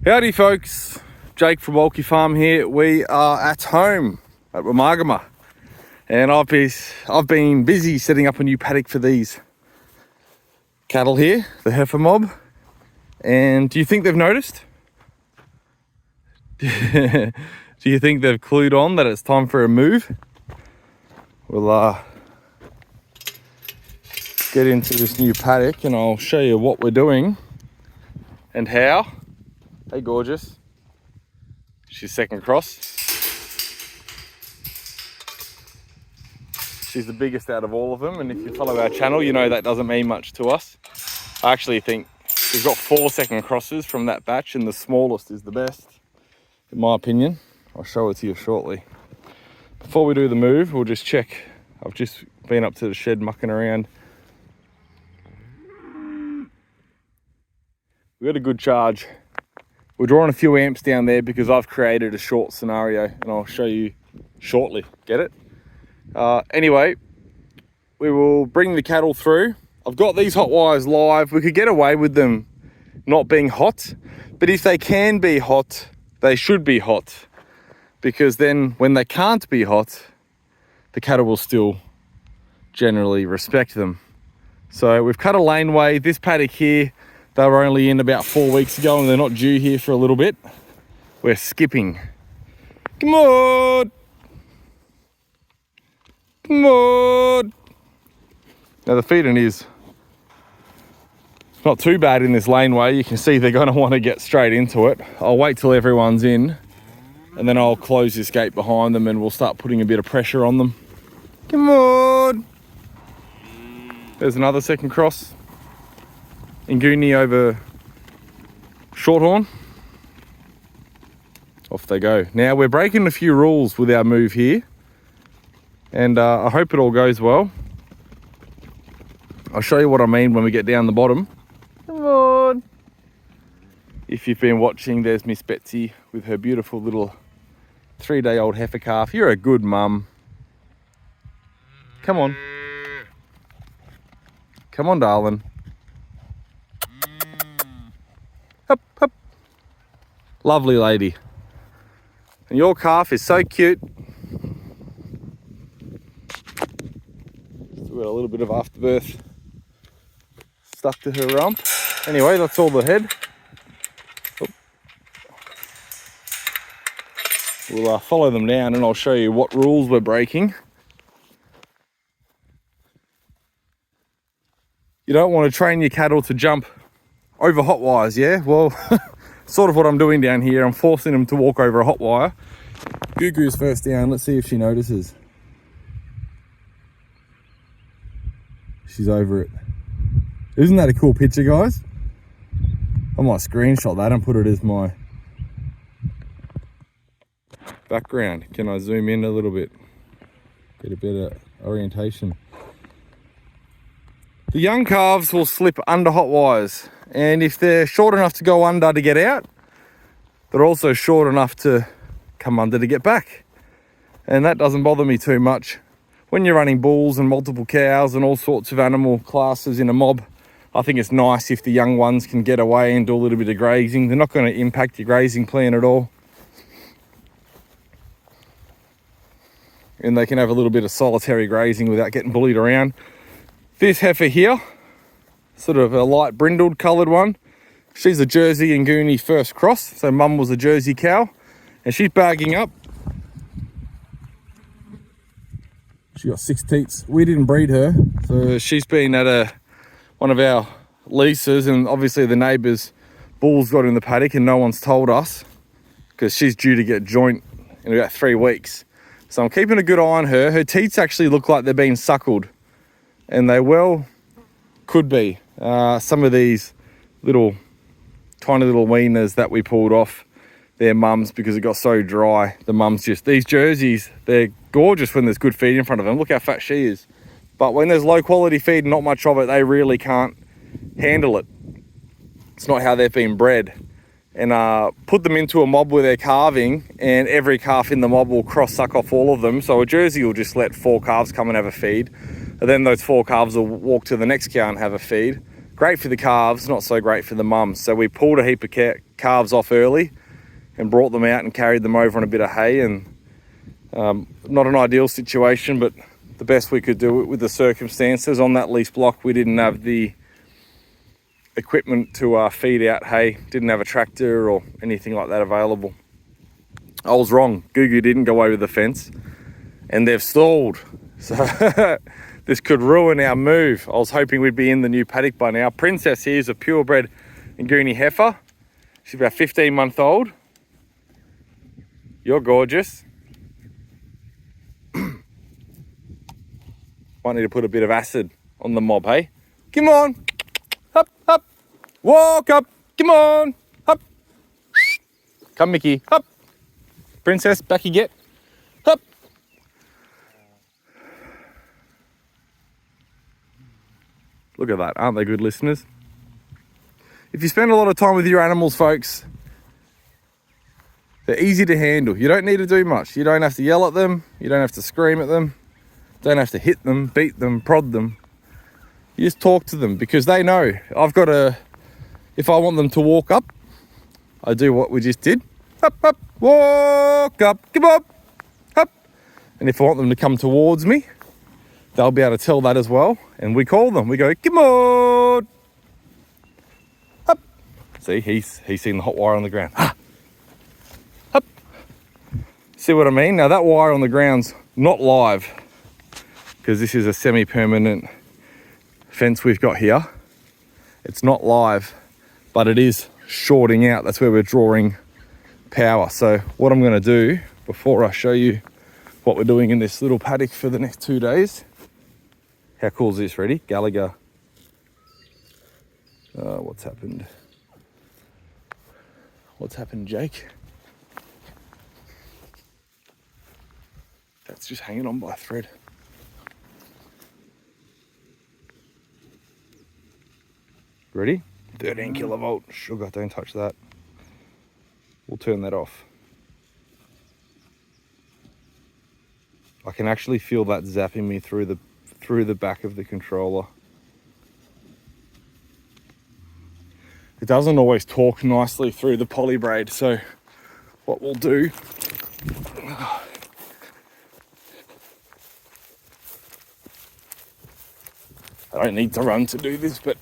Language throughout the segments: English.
Howdy folks, Jake from Walkie Farm here. We are at home at Wamagama and I've been busy setting up a new paddock for these cattle here, the heifer mob. And do you think they've noticed? Do you think they've clued on that it's time for a move? We'll get into this new paddock and I'll show you what we're doing and how. Hey gorgeous, she's second cross. She's the biggest out of all of them, and if you follow our channel you know that doesn't mean much to us. I actually think we've got 4 second crosses from that batch and the smallest is the best in my opinion. I'll show it to you shortly. Before we do the move, we'll just check. I've just been up to the shed mucking around. We got a good charge. We're drawing a few amps down there because I've created a short scenario and I'll show you shortly. Get it? Anyway, we will bring the cattle through. I've got these hot wires live. We could get away with them not being hot, but if they can be hot, they should be hot, because then when they can't be hot, the cattle will still generally respect them. So we've cut a laneway. This paddock here, they were only in about 4 weeks ago and they're not due here for a little bit. We're skipping. Come on. Come on. Now the feeding is not too bad in this laneway. You can see they're going to want to get straight into it. I'll wait till everyone's in and then I'll close this gate behind them and we'll start putting a bit of pressure on them. Come on. There's another second cross. Nguni over Shorthorn. Off they go. Now we're breaking a few rules with our move here and I hope it all goes well. I'll show you what I mean when we get down the bottom. Come on. If you've been watching, there's Miss Betsy with her beautiful little 3-day-old heifer calf. You're a good mum. Come on. Come on, darling. Hup, hup. Lovely lady. And your calf is so cute. Still got a little bit of afterbirth stuck to her rump. Anyway, that's all the head. Oop. We'll follow them down and I'll show you what rules we're breaking. You don't want to train your cattle to jump over hot wires, yeah? Well, sort of what I'm doing down here. I'm forcing them to walk over a hot wire. Gugu's first down. Let's see if she notices. She's over it. Isn't that a cool picture, guys? I might screenshot that and put it as my background. Can I zoom in a little bit? Get a better orientation. The young calves will slip under hot wires, and if they're short enough to go under to get out, they're also short enough to come under to get back. And that doesn't bother me too much. When you're running bulls and multiple cows and all sorts of animal classes in a mob, I think it's nice if the young ones can get away and do a little bit of grazing. They're not going to impact your grazing plan at all. And they can have a little bit of solitary grazing without getting bullied around. This heifer here, sort of a light brindled coloured one, she's a Jersey Nguni first cross. So mum was a Jersey cow and she's bagging up. She got 6 teats. We didn't breed her. So she's been at one of our leases and obviously the neighbours' bulls got in the paddock and no one's told us because she's due to get joint in about 3 weeks. So I'm keeping a good eye on her. Her teats actually look like they're being suckled. And they well could be. Some of these tiny little weaners that we pulled off their mums because it got so dry. The mums these Jerseys, they're gorgeous when there's good feed in front of them. Look how fat she is. But when there's low quality feed and not much of it, they really can't handle it. It's not how they've been bred. And put them into a mob where they're calving and every calf in the mob will cross suck off all of them. So a Jersey will just let 4 calves come and have a feed. And then those 4 calves will walk to the next cow and have a feed. Great for the calves, not so great for the mums. So we pulled a heap of calves off early and brought them out and carried them over on a bit of hay. And not an ideal situation, but the best we could do it with the circumstances. On that lease block, we didn't have the equipment to feed out hay, didn't have a tractor or anything like that available. I was wrong. Gugu didn't go over the fence and they've stalled. So this could ruin our move. I was hoping we'd be in the new paddock by now. Princess here is a purebred Nguni heifer. She's about 15-month-old. You're gorgeous. Might need to put a bit of acid on the mob, hey? Come on. Up, up. Walk up. Come on. Up. Come, Mickey. Up. Princess, back you get. Up. Look at that. Aren't they good listeners? If you spend a lot of time with your animals, folks, they're easy to handle. You don't need to do much. You don't have to yell at them. You don't have to scream at them. Don't have to hit them, beat them, prod them. You just talk to them because they know. If I want them to walk up, I do what we just did. Up, up, walk up, come on, up. And if I want them to come towards me, they'll be able to tell that as well. And we call them, we go, come on, up. See, he's seen the hot wire on the ground. Ah. Up. See what I mean? Now that wire on the ground's not live, because this is a semi-permanent fence we've got here. It's not live, but it is shorting out. That's where we're drawing power. So what I'm going to do before I show you what we're doing in this little paddock for the next 2 days. How cool is this? Ready? Gallagher. What's happened? What's happened, Jake? That's just hanging on by a thread. Ready? 13 kilovolt sugar, don't touch that. We'll turn that off. I can actually feel that zapping me through the back of the controller. It doesn't always talk nicely through the poly braid, so what we'll do, I don't need to run to do this, but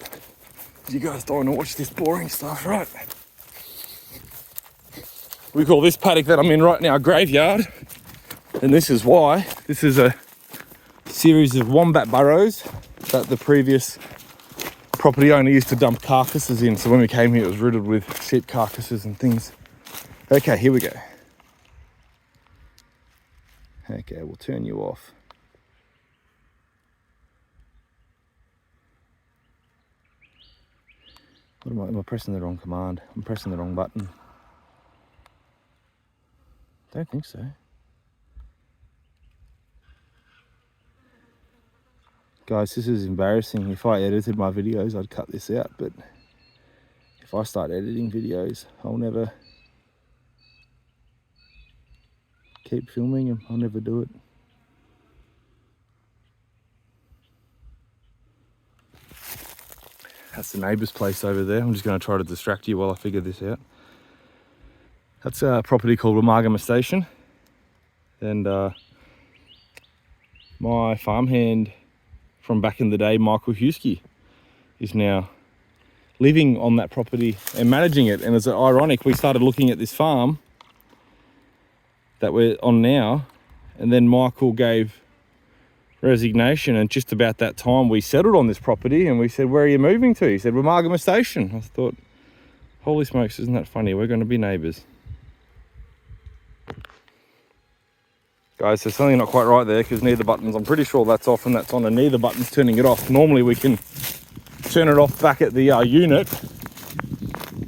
you guys don't want to watch this boring stuff, right? We call this paddock that I'm in right now a graveyard, and this is why. This is a series of wombat burrows that the previous property owner used to dump carcasses in. So when we came here, it was riddled with sheep carcasses and things. Okay, here we go. Okay, we'll turn you off. What am I pressing the wrong command? I'm pressing the wrong button. Don't think so. Guys, this is embarrassing. If I edited my videos, I'd cut this out, but if I start editing videos, I'll never keep filming them. I'll never do it. That's the neighbour's place over there. I'm just going to try to distract you while I figure this out. That's a property called Wamargama Station. And my farmhand from back in the day, Michael Huskey, is now living on that property and managing it. And it's ironic, we started looking at this farm that we're on now, and then Michael gave resignation, and just about that time we settled on this property, and we said, where are you moving to? He said, Wamargama Station. I thought, holy smokes, isn't that funny? We're going to be neighbours. Guys, there's something not quite right there, because neither buttons, I'm pretty sure that's off and that's on, and neither button's turning it off. Normally we can turn it off back at the unit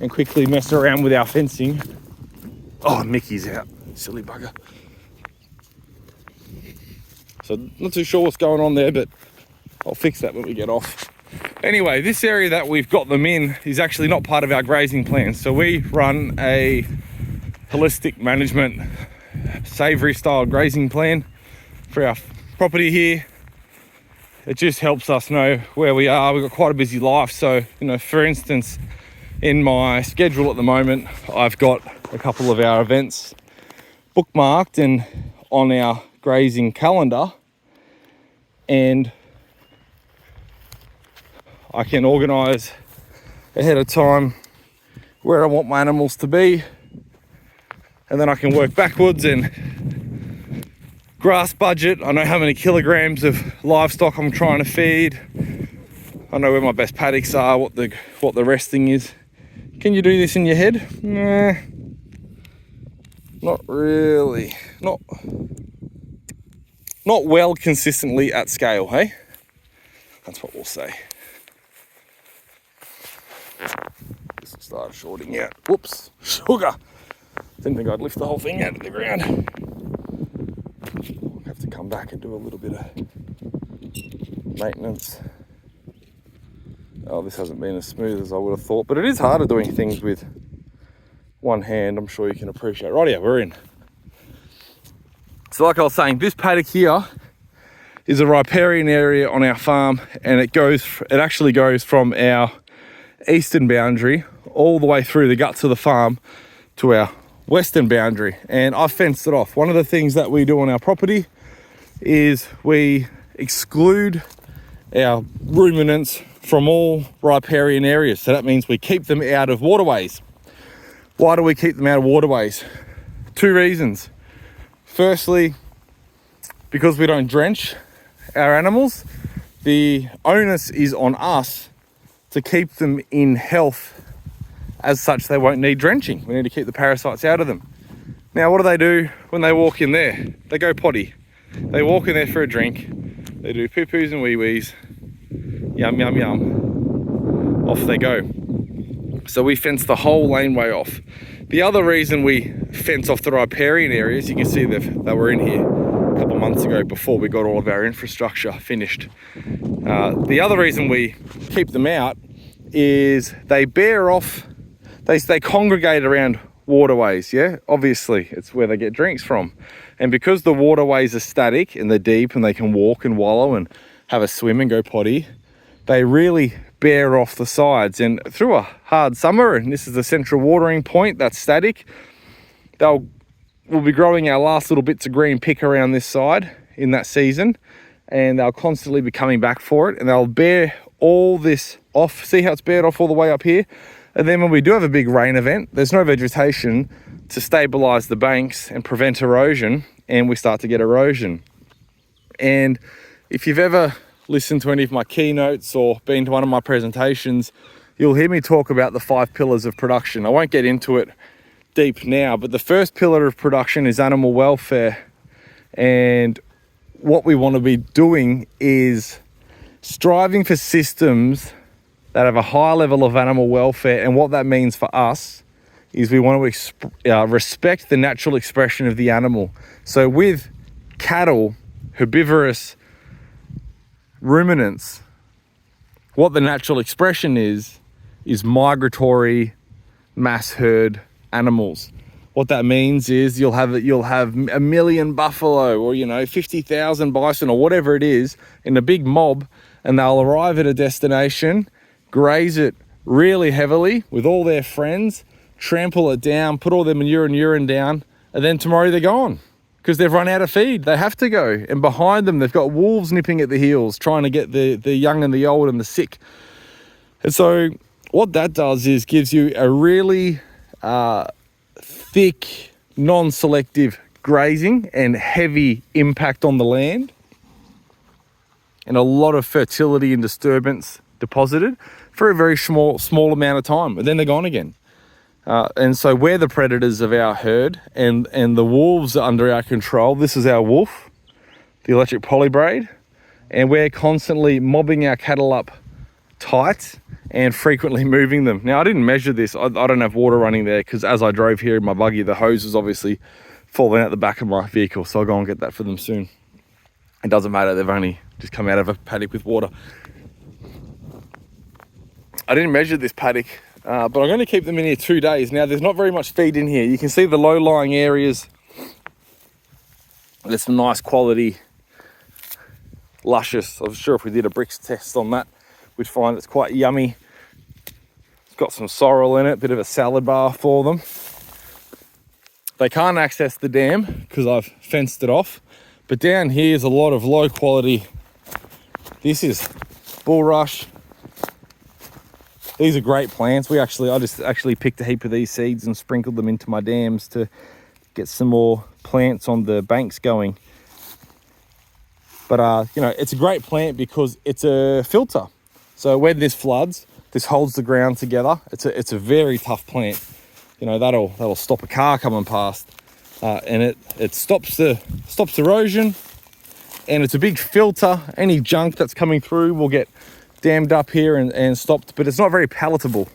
and quickly mess around with our fencing. Oh, Mickey's out, silly bugger. So not too sure what's going on there, but I'll fix that when we get off. Anyway, this area that we've got them in is actually not part of our grazing plan. So we run a holistic management, savoury style grazing plan for our property here. it just helps us know where we are. We've got quite a busy life. So, you know, for instance, in my schedule at the moment, I've got a couple of our events bookmarked and on our grazing calendar, and I can organise ahead of time where I want my animals to be, and then I can work backwards and grass budget. I know how many kilograms of livestock I'm trying to feed. I know where my best paddocks are, what the resting is. Can you do this in your head? Nah, not really. Not well consistently at scale, hey? That's what we'll say. This will start shorting out. Whoops, sugar. Didn't think I'd lift the whole thing out of the ground. I'll have to come back and do a little bit of maintenance. Oh, this hasn't been as smooth as I would have thought, but it is harder doing things with one hand, I'm sure you can appreciate. Right, yeah, we're in. So like I was saying, this paddock here is a riparian area on our farm, and it actually goes from our eastern boundary all the way through the guts of the farm to our western boundary, and I've fenced it off. One of the things that we do on our property is we exclude our ruminants from all riparian areas. So that means we keep them out of waterways. Why do we keep them out of waterways? 2 reasons. Firstly, because we don't drench our animals. The onus is on us to keep them in health. As such, they won't need drenching. We need to keep the parasites out of them. Now, what do when they walk in there? They go potty. They walk in there for a drink. They do poo-poos and wee-wees. Yum, yum, yum. Off they go. So we fence the whole laneway off. The other reason we fence off the riparian areas, you can see they were in here a couple of months ago before we got all of our infrastructure finished. The other reason we keep them out is they bear off. They congregate around waterways, yeah? Obviously, it's where they get drinks from. And because the waterways are static and they're deep and they can walk and wallow and have a swim and go potty, they really bear off the sides. And through a hard summer, and this is the central watering point that's static, we'll be growing our last little bits of green pick around this side in that season, and they'll constantly be coming back for it, and they'll bear all this off. See how it's bared off all the way up here? And then when we do have a big rain event, there's no vegetation to stabilize the banks and prevent erosion, and we start to get erosion. And if you've ever listened to any of my keynotes or been to one of my presentations, you'll hear me talk about the 5 pillars of production. I won't get into it deep now, but the first pillar of production is animal welfare. And what we want to be doing is striving for systems that have a high level of animal welfare. And what that means for us is we want to respect the natural expression of the animal. So with cattle, herbivorous ruminants, what the natural expression is migratory mass herd animals. What that means is you'll have 1 million buffalo or 50,000 bison or whatever it is in a big mob, and they'll arrive at a destination, graze it really heavily with all their friends, trample it down, put all their manure and urine down, and then tomorrow they're gone because they've run out of feed. They have to go, and behind them they've got wolves nipping at the heels trying to get the young and the old and the sick. And so what that does is gives you a really thick, non-selective grazing and heavy impact on the land, and a lot of fertility and disturbance deposited for a very small amount of time, and then they're gone again. And so we're the predators of our herd, and the wolves are under our control. This is our wolf, the electric polybraid, and we're constantly mobbing our cattle up tight and frequently moving them. Now, I didn't measure this. I don't have water running there because as I drove here in my buggy, the hose was obviously falling out the back of my vehicle, so I'll go and get that for them soon. It doesn't matter, they've only just come out of a paddock with water. I didn't measure this paddock, but I'm going to keep them in here 2 days. Now, there's not very much feed in here. You can see the low-lying areas. There's some nice quality luscious. I'm sure if we did a bricks test on that, we'd find it's quite yummy. It's got some sorrel in it, bit of a salad bar for them. They can't access the dam because I've fenced it off, but down here is a lot of low quality. This is bulrush. These are great plants. I just actually picked a heap of these seeds and sprinkled them into my dams to get some more plants on the banks going. But you know, it's a great plant because it's a filter. So when this floods, this holds the ground together. It's a very tough plant. You know, that'll stop a car coming past, and it stops erosion, and it's a big filter. Any junk that's coming through will get dammed up here and stopped, but it's not very palatable.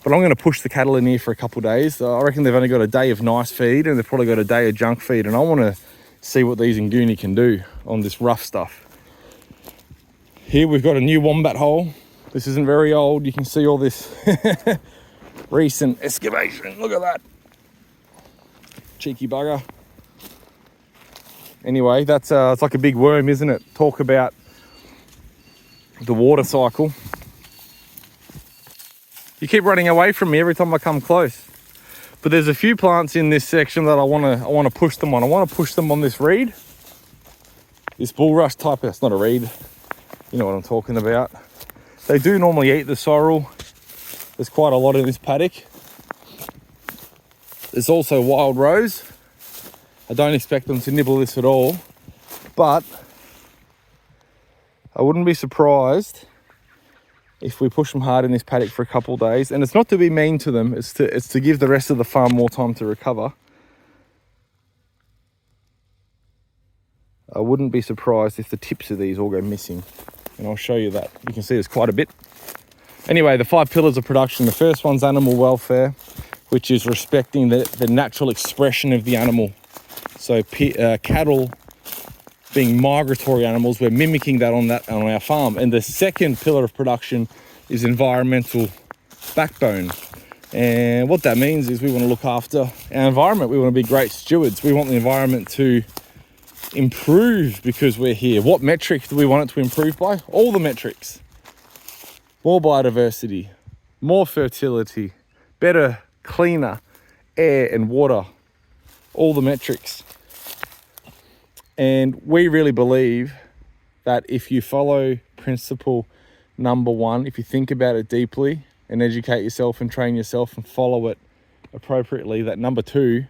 But I'm going to push the cattle in here for a couple of days. I reckon they've only got a day of nice feed, and they've probably got a day of junk feed, and I want to see what these Nguni can do on this rough stuff. Here we've got a new wombat hole. This isn't very old. You can see all this recent excavation. Look at that. Cheeky bugger. Anyway, that's it's like a big worm, isn't it? Talk about the water cycle. You keep running away from me every time I come close. But there's a few plants in this section that I want to push them on. I want to push them on this reed. This bulrush type. That's not a reed. You know what I'm talking about. They do normally eat the sorrel. There's quite a lot in this paddock. There's also wild rose. I don't expect them to nibble this at all, but I wouldn't be surprised if we push them hard in this paddock for a couple of days. And it's not to be mean to them, it's to give the rest of the farm more time to recover. I wouldn't be surprised if the tips of these all go missing. And I'll show you that. You can see there's quite a bit. Anyway, the 5 pillars of production. The first one's animal welfare, which is respecting the natural expression of the animal. So cattle being migratory animals, we're mimicking that on our farm. And the second pillar of production is environmental backbone. And what that means is we want to look after our environment. We want to be great stewards. We want the environment to improve because we're here. What metric do we want it to improve by? All the metrics. More biodiversity, more fertility, better, cleaner air and water, all the metrics. And we really believe that if you follow principle number 1, if you think about it deeply and educate yourself and train yourself and follow it appropriately, that number 2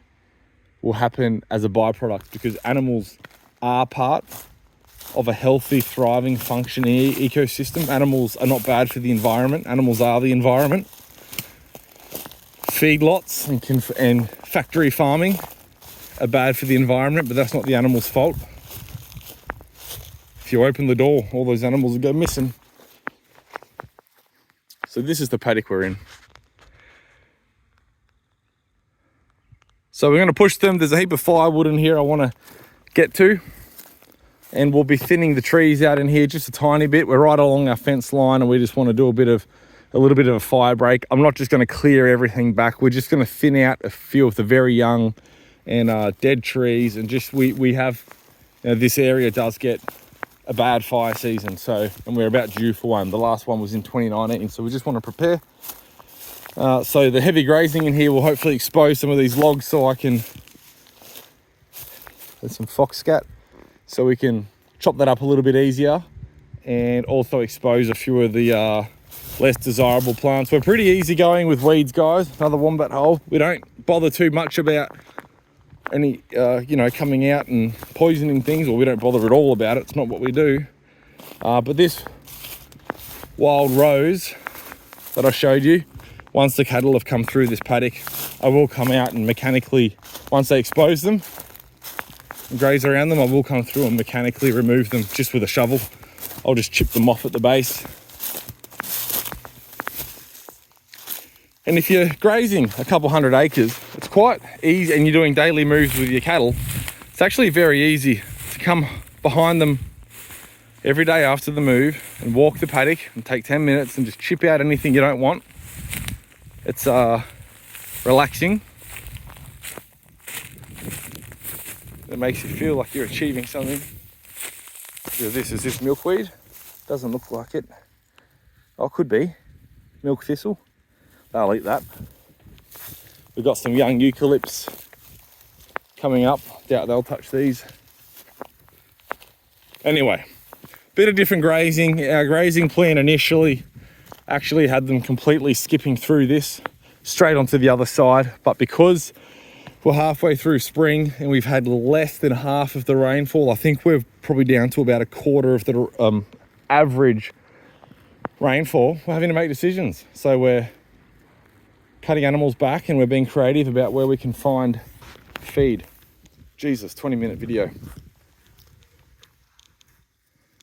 will happen as a byproduct, because animals are part of a healthy, thriving, functioning ecosystem. Animals are not bad for the environment. Animals are the environment. Feedlots and factory farming are bad for the environment, but that's not the animal's fault. If you open the door, all those animals will go missing. So this is the paddock we're in. So we're going to push them. There's a heap of firewood in here I want to get to. And we'll be thinning the trees out in here just a tiny bit. We're right along our fence line, and we just want to do a little bit of a fire break. I'm not just going to clear everything back. We're just going to thin out a few of the very young and dead trees. And just we have, you know, this area does get a bad fire season. And we're about due for one. The last one was in 2019. So we just want to prepare. So the heavy grazing in here will hopefully expose some of these logs so I can, there's some fox scat, so we can chop that up a little bit easier and also expose a few of the less desirable plants. We're pretty easy going with weeds, guys. Another wombat hole. We don't bother too much about any, coming out and poisoning things, or we don't bother at all about it. It's not what we do. But this wild rose that I showed you, once the cattle have come through this paddock, I will come out and mechanically, once they expose them and graze around them, I will come through and mechanically remove them just with a shovel. I'll just chip them off at the base. And if you're grazing a couple 100 acres, it's quite easy, and you're doing daily moves with your cattle, it's actually very easy to come behind them every day after the move and walk the paddock and take 10 minutes and just chip out anything you don't want. It's relaxing. It makes you feel like you're achieving something. Is this milkweed? Doesn't look like it. Oh, could be. Milk thistle. They'll eat that. We've got some young eucalypts coming up. Doubt they'll touch these. Anyway, bit of different grazing. Our grazing plan initially actually had them completely skipping through this straight onto the other side, but because we're halfway through spring and we've had less than half of the rainfall, I think we're probably down to about a quarter of the average rainfall, we're having to make decisions. So we're cutting animals back and we're being creative about where we can find feed. Jesus, 20-minute video.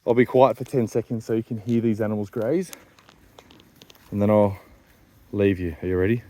I'll be quiet for 10 seconds so you can hear these animals graze, and then I'll leave you. Are you ready?